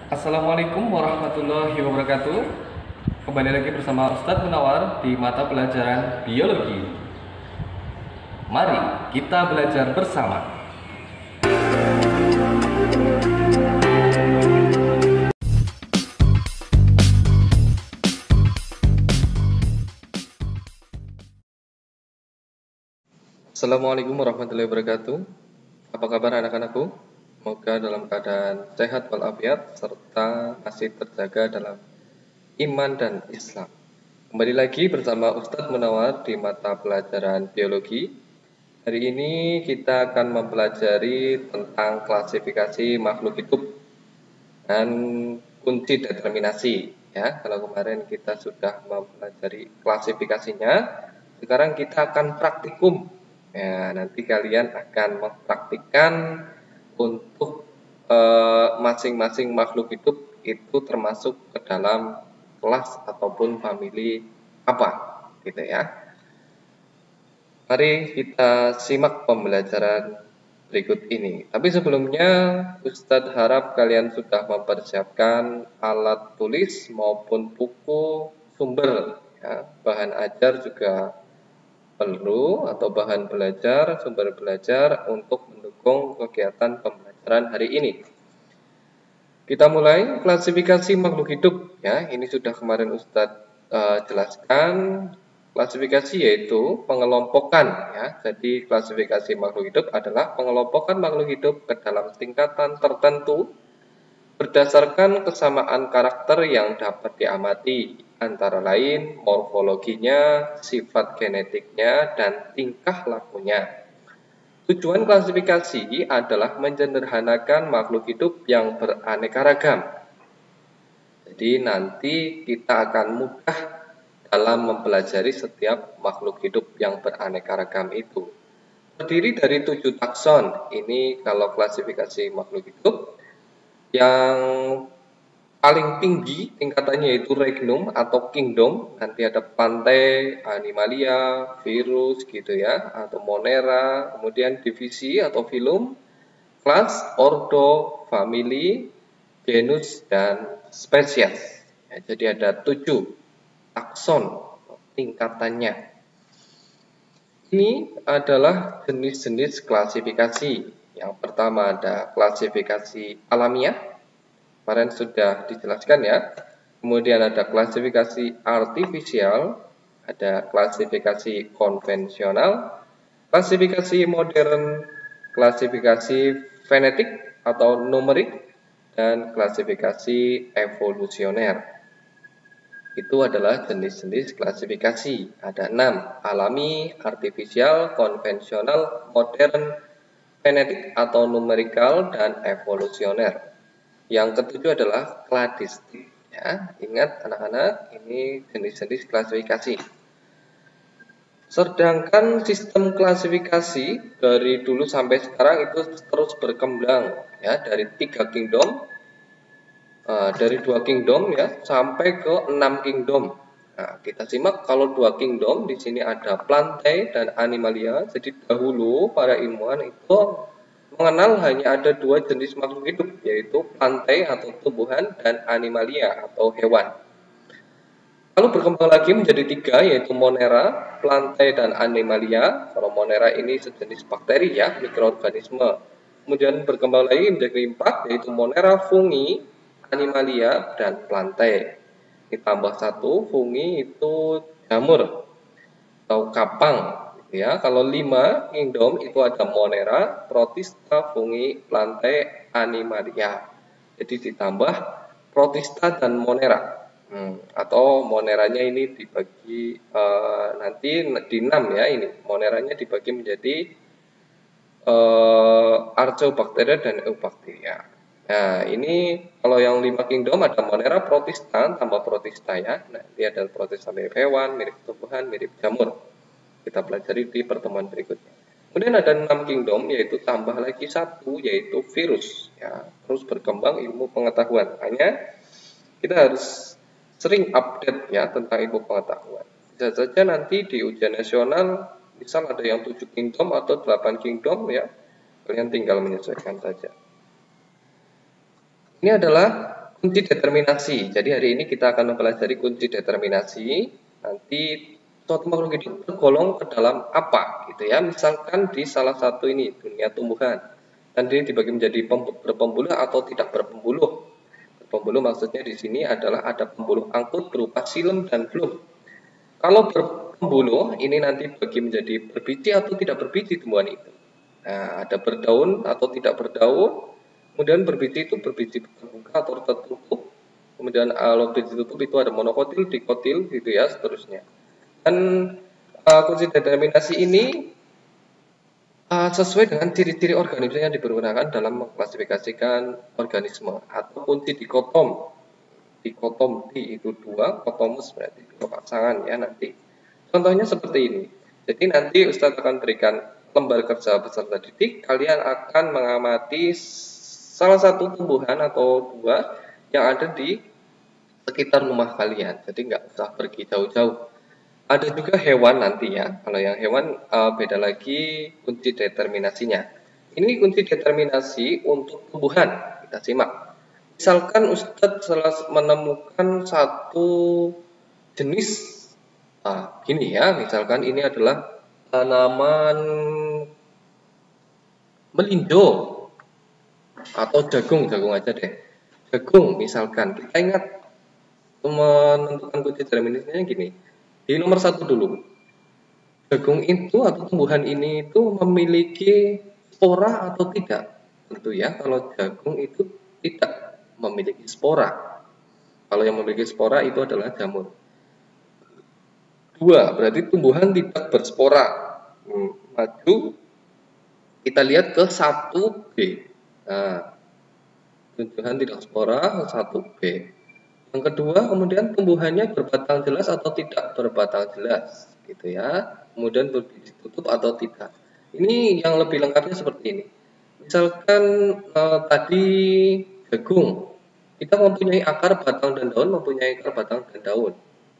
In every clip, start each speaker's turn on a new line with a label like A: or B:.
A: Assalamualaikum warahmatullahi wabarakatuh. Kembali lagi bersama Ustadz Munawar di mata pelajaran biologi. Mari kita belajar bersama. Assalamualaikum warahmatullahi wabarakatuh. Apa kabar anak-anakku? Semoga dalam keadaan sehat walafiat serta masih terjaga dalam iman dan Islam. Kembali lagi bersama Ustadz Munawar di mata pelajaran biologi. Hari ini kita akan mempelajari tentang klasifikasi makhluk hidup dan kunci determinasi. Ya, kalau kemarin kita sudah mempelajari klasifikasinya, sekarang kita akan praktikum. Ya, nanti kalian akan mempraktikkan untuk masing-masing makhluk hidup itu termasuk ke dalam kelas ataupun famili apa, gitu ya. Mari kita simak pembelajaran berikut ini. Tapi sebelumnya, Ustadz harap kalian sudah mempersiapkan alat tulis maupun buku sumber. Ya. Bahan ajar juga perlu atau bahan belajar, sumber belajar untuk mendukung kegiatan pembelajaran hari ini. Kita mulai klasifikasi makhluk hidup. Ya, ini sudah kemarin Ustadz jelaskan. Klasifikasi yaitu pengelompokan. Ya, jadi klasifikasi makhluk hidup adalah pengelompokan makhluk hidup ke dalam tingkatan tertentu berdasarkan kesamaan karakter yang dapat diamati, antara lain morfologinya, sifat genetiknya, dan tingkah lakunya. Tujuan klasifikasi adalah menyederhanakan makhluk hidup yang beraneka ragam. Jadi nanti kita akan mudah dalam mempelajari setiap makhluk hidup yang beraneka ragam itu. Terdiri dari 7 takson. Ini kalau klasifikasi makhluk hidup. Yang paling tinggi tingkatannya yaitu regnum atau kingdom. Nanti ada pantai, animalia, virus gitu ya, atau monera, kemudian divisi atau filum, kelas, ordo, famili, genus, dan spesies. Ya, jadi ada 7 takson tingkatannya. Ini adalah jenis-jenis klasifikasi. Yang pertama ada klasifikasi alamiah. Kemarin sudah dijelaskan ya. Kemudian ada klasifikasi artifisial, ada klasifikasi konvensional, klasifikasi modern, klasifikasi fenetik atau numerik, dan klasifikasi evolusioner. Itu adalah jenis-jenis klasifikasi. Ada 6, alami, artifisial, konvensional, modern, fenetik atau numerikal, dan evolusioner. Yang ketujuh adalah kladistik. Ya, ingat anak-anak, ini jenis-jenis klasifikasi. Sedangkan sistem klasifikasi dari dulu sampai sekarang itu terus berkembang ya, dari 3 kingdom, dari 2 kingdom ya sampai ke 6 kingdom. Nah, kita simak kalau 2 kingdom di sini ada plantae dan animalia. Jadi dahulu para ilmuwan itu mengenal hanya ada 2 jenis makhluk hidup, yaitu plantae atau tumbuhan dan animalia atau hewan. Lalu berkembang lagi menjadi 3, yaitu monera, plantae, dan animalia. Kalau monera ini sejenis bakteri ya, mikroorganisme. Kemudian berkembang lagi menjadi 4, yaitu monera, fungi, animalia, dan plantae. Ditambah 1, fungi itu jamur atau kapang. Ya, kalau 5 kingdom itu ada monera, protista, fungi, plantae, animalia. Jadi ditambah protista dan monera. Atau moneranya ini dibagi nanti di 6 ya, ini moneranya dibagi menjadi Archaeobacteria dan Eubacteria. Nah, ini kalau yang 5 kingdom ada monera, protista, tambah protista ya. Nah, ini adalah protista mirip hewan, mirip tumbuhan, mirip jamur. Kita pelajari di pertemuan berikutnya. Kemudian ada 6 kingdom, yaitu tambah lagi 1, yaitu virus. Ya, terus berkembang ilmu pengetahuan. Makanya kita harus sering update ya tentang ilmu pengetahuan. Bisa saja nanti di ujian nasional, misal ada yang 7 kingdom atau 8 kingdom ya, kalian tinggal menyesuaikan saja. Ini adalah Kunci determinasi. Jadi hari ini kita akan mempelajari kunci determinasi. Nanti suatu makhluk hidup tergolong ke dalam apa gitu ya. Misalkan di salah satu ini dunia tumbuhan. Dan ini dibagi menjadi berpembuluh atau tidak berpembuluh. Berpembuluh maksudnya di sini adalah ada pembuluh angkut berupa xilem dan floem. Kalau berpembuluh ini nanti bagi menjadi berbiji atau tidak berbiji tumbuhan itu. Nah, ada berdaun atau tidak berdaun. Kemudian berbiji itu berbiji terbuka atau tertutup. Kemudian kalau biji tutup itu ada monokotil, dikotil, gitu ya, seterusnya. Dan kunci determinasi ini sesuai dengan ciri-ciri organisme yang dipergunakan dalam mengklasifikasikan organisme atau kunci dikotom. Dikotom di itu dua, kotomus berarti dua pasangan ya nanti. Contohnya seperti ini. Jadi nanti Ustadz akan berikan lembar kerja peserta didik. Kalian akan mengamati salah satu tumbuhan atau dua yang ada di sekitar rumah kalian. Jadi nggak usah pergi jauh-jauh. Ada juga hewan nanti ya. Kalau yang hewan beda lagi kunci determinasinya. Ini kunci determinasi untuk tumbuhan. Kita simak. Misalkan Ustadz menemukan satu jenis gini ya, misalkan ini adalah tanaman melinjo atau jagung aja deh. Jagung misalkan, kita ingat menentukan kunci determinasinya gini. Di nomor 1 dulu. Jagung itu atau tumbuhan ini itu memiliki spora atau tidak? Tentu ya, kalau jagung itu tidak memiliki spora. Kalau yang memiliki spora itu adalah jamur. 2, berarti tumbuhan tidak berspora. Maju, kita lihat ke 1B. Nah, tumbuhan tidak spora, 1B. Yang kedua, kemudian tumbuhannya berbatang jelas atau tidak berbatang jelas, gitu ya. Kemudian berbiji tutup atau tidak. Ini yang lebih lengkapnya seperti ini. Misalkan tadi jagung, kita mempunyai akar, batang, dan daun, mempunyai akar, batang, dan daun.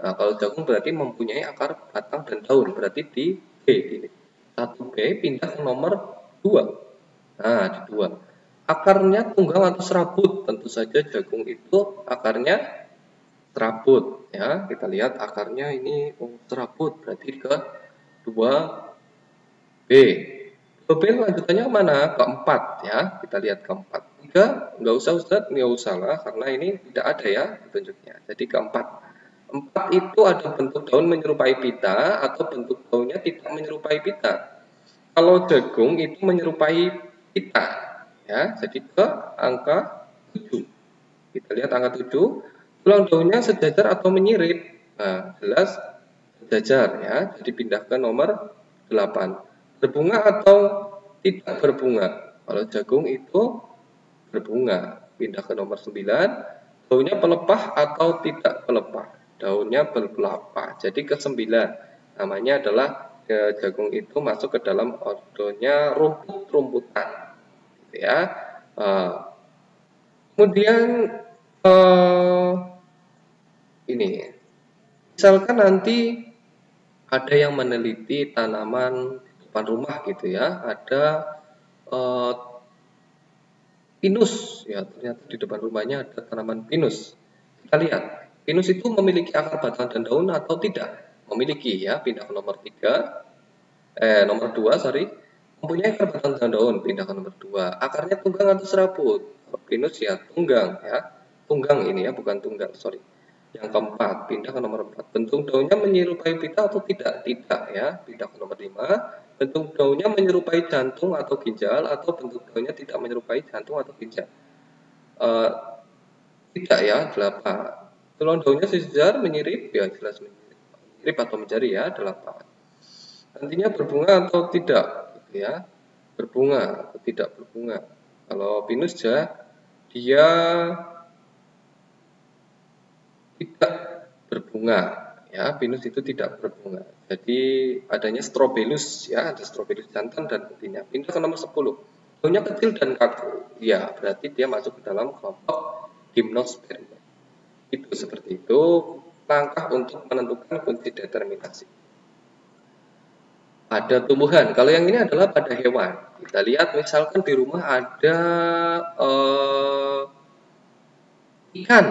A: Nah, kalau jagung berarti mempunyai akar, batang, dan daun. Berarti di B ini. 1B pindah ke nomor 2. Nah, di 2. Akarnya tunggang atau serabut. Tentu saja jagung itu akarnya serabut. Ya, kita lihat akarnya ini serabut. Berarti ke 2B. 2B lanjutannya kemana? Keempat ya. Kita lihat keempat. 3, nggak usah Ustaz, nggak usah lah. Karena ini tidak ada ya petunjuknya. Jadi keempat. 4 itu ada bentuk daun menyerupai pita atau bentuk daunnya tidak menyerupai pita. Kalau jagung itu menyerupai pita, ya. Jadi ke angka 7. Kita lihat angka 7. Tulang daunnya sejajar atau menyirip. Nah, jelas sejajar ya. Jadi pindah ke nomor 8. Berbunga atau tidak berbunga. Kalau jagung itu berbunga. Pindah ke nomor 9. Daunnya pelepah atau tidak pelepah. Daunnya berpelepah. Jadi ke 9. Namanya adalah jagung itu masuk ke dalam ordonya rumput-rumputan. Gitu ya. Kemudian ini. Misalkan nanti ada yang meneliti tanaman di depan rumah gitu ya. Ada pinus ya, ternyata di depan rumahnya ada tanaman pinus. Kita lihat, pinus itu memiliki akar, batang, dan daun atau tidak? Memiliki ya, pindah ke nomor 3. Nomor 2, sorry. Mempunyai akar, batang, dan daun, pindah ke nomor 2. Akarnya tunggang atau serabut? Pinus ya tunggang ya. Tunggang ini ya, bukan tunggal, sorry. Yang keempat, pindah ke nomor 4. Bentuk daunnya menyerupai pita atau tidak? Tidak ya, pindah ke nomor 5. Bentuk daunnya menyerupai jantung atau ginjal atau bentuk daunnya tidak menyerupai jantung atau ginjal. Tidak ya, 8. Tulang daunnya sejajar, menyirip, ya jelas menyirip atau menjari ya, 8. Nantinya berbunga atau tidak, gitu ya. Berbunga atau tidak berbunga. Kalau pinus dia tidak berbunga. Ya, pinus itu tidak berbunga. Jadi adanya strobelus ya, ada strobelus jantan dan betina. Pindah ke nomor 10. Daunnya kecil dan kaku. Ya, berarti dia masuk ke dalam kelompok gimnosperma. Itu seperti itu langkah untuk menentukan kunci determinasi. Pada tumbuhan, kalau yang ini adalah pada hewan. Kita lihat misalkan di rumah ada Ikan,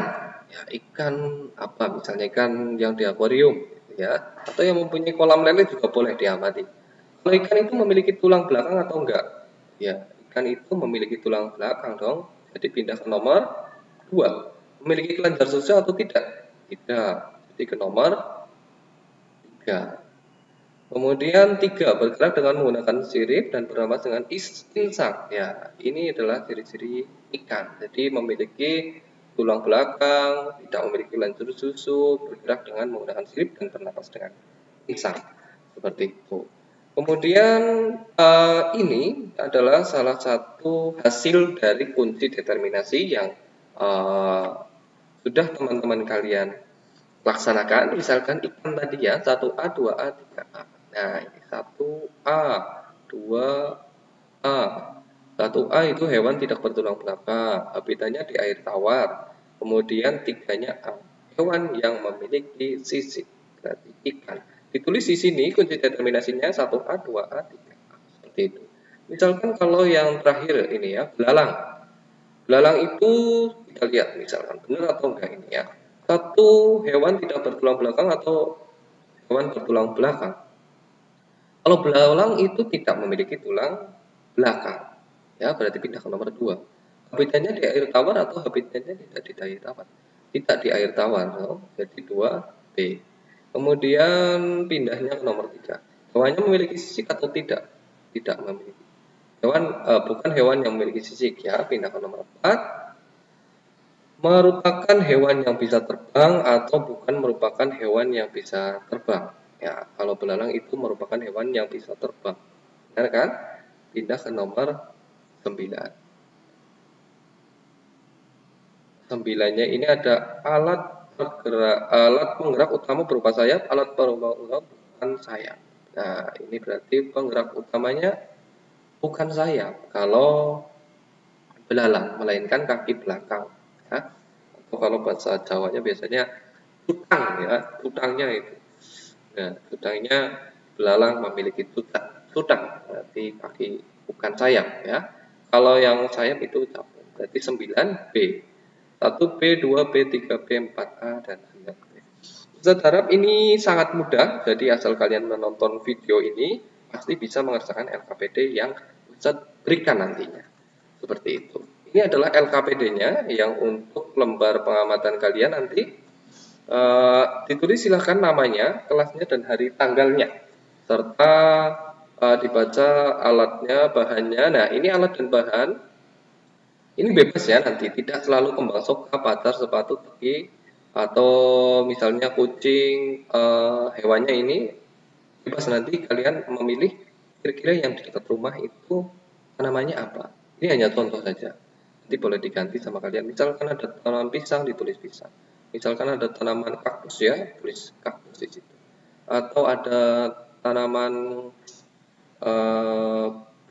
A: ya ikan apa? Misalnya ikan yang di akuarium, ya, atau yang mempunyai kolam lele juga boleh diamati. Kalau ikan itu memiliki tulang belakang atau enggak? Ya, ikan itu memiliki tulang belakang dong. Jadi pindah ke nomor 2. Memiliki kelenjar susu atau tidak? Tidak. Jadi ke nomor 3. Kemudian 3, bergerak dengan menggunakan sirip dan bernafas dengan insang. Ya, ini adalah ciri-ciri ikan. Jadi memiliki tulang belakang, tidak memiliki lancar susu, bergerak dengan menggunakan sirip dan bernafas dengan insang. Seperti itu. Kemudian ini adalah salah satu hasil dari kunci determinasi yang sudah teman-teman kalian laksanakan. Misalkan ikan tadi ya, 1A, 2A, 3A. Nah, ini 1A, 2A. 1A itu hewan tidak bertulang belakang, habitatnya di air tawar. Kemudian 3-nya A, hewan yang memiliki sisik, berarti ikan. Ditulis di sini kunci determinasinya 1A, 2A, 3A. Seperti itu. Misalkan kalau yang terakhir ini ya, belalang. Belalang itu kita lihat misalkan benar atau enggak ini ya. Satu, hewan tidak bertulang belakang atau hewan bertulang belakang. Kalau belalang itu tidak memiliki tulang belakang, ya berarti pindah ke nomor 2. Habitatnya di air tawar atau habitatnya tidak di air tawar? Tidak di air tawar, no? Jadi 2B. Kemudian pindahnya ke nomor 3. Hewannya memiliki sisik atau tidak? Tidak memiliki. Bukan hewan yang memiliki sisik ya, pindah ke nomor 4. Merupakan hewan yang bisa terbang atau bukan merupakan hewan yang bisa terbang. Ya, kalau belalang itu merupakan hewan yang bisa terbang. Benar kan? Pindah ke nomor 9. 9-nya ini ada alat penggerak utama berupa sayap, alat penggerak utama bukan sayap. Nah, ini berarti penggerak utamanya bukan sayap kalau belalang, melainkan kaki belakang. Ya. Atau kalau bahasa Jawanya biasanya tutang ya, tutangnya itu. Nah, tutangnya belalang memiliki tutang, berarti kaki bukan sayap ya. Kalau yang sayap itu capung, berarti 9B. 1B, 2B, 3B, 4A, dan 9B. Ustaz harap ini sangat mudah, jadi asal kalian menonton video ini, pasti bisa mengerjakan LKPD yang Ustaz berikan nantinya. Seperti itu. Ini adalah LKPD-nya yang untuk lembar pengamatan kalian nanti. Ditulis silahkan namanya, kelasnya, dan hari tanggalnya, serta dibaca alatnya, bahannya. Nah, ini alat dan bahan ini bebas ya, nanti tidak selalu kembang soka, pacar, sepatu, teki, atau misalnya kucing, hewannya ini bebas, nanti kalian memilih kira-kira yang di dekat rumah itu namanya apa. Ini hanya contoh saja, nanti boleh diganti sama kalian. Misalkan ada tanaman pisang, ditulis pisang. Misalkan ada tanaman kaktus ya, tulis kaktus di situ. Atau ada tanaman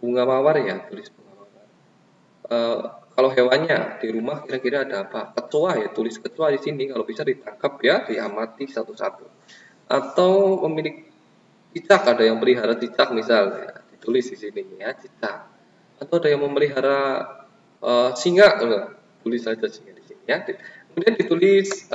A: bunga mawar ya, tulis bunga mawar. Kalau hewannya di rumah kira-kira ada apa? Kecoa ya, tulis kecoa di sini. Kalau bisa ditangkap ya, diamati satu-satu. Atau memiliki cicak, ada yang pelihara cicak misalnya, ditulis di sini ya, cicak. Atau ada yang memelihara singa, tulis saja singa di sini ya. Kemudian ditulis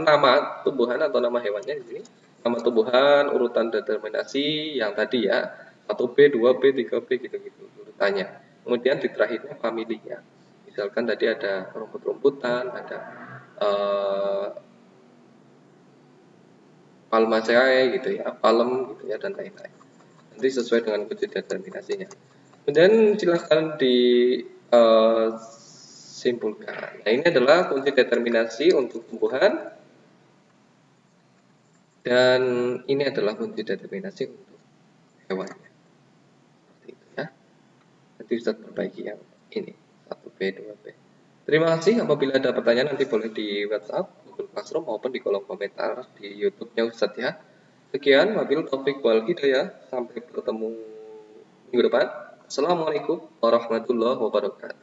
A: nama tumbuhan atau nama hewannya di sini. Nama tumbuhan, urutan determinasi yang tadi ya. 1B, 2B, 3B gitu-gitu urutannya. Kemudian di terakhirnya familinya. Misalkan tadi ada rumput-rumputan, ada palmaceae gitu ya, palem gitu ya, dan lain-lain. Nanti sesuai dengan kunci determinasinya. Kemudian silahkan disimpulkan. Nah, ini adalah kunci determinasi untuk tumbuhan, dan ini adalah kunci determinasi untuk hewannya. Seperti itu ya. Nanti Ustaz perbaiki yang ini, 1B, 2B. Terima kasih. Apabila ada pertanyaan nanti boleh di WhatsApp, Google Classroom, maupun di kolom komentar di YouTube-nya Ustaz ya. Sekian, wabil taufiq wal hidayah. Sampai bertemu minggu depan. Assalamualaikum warahmatullahi wabarakatuh.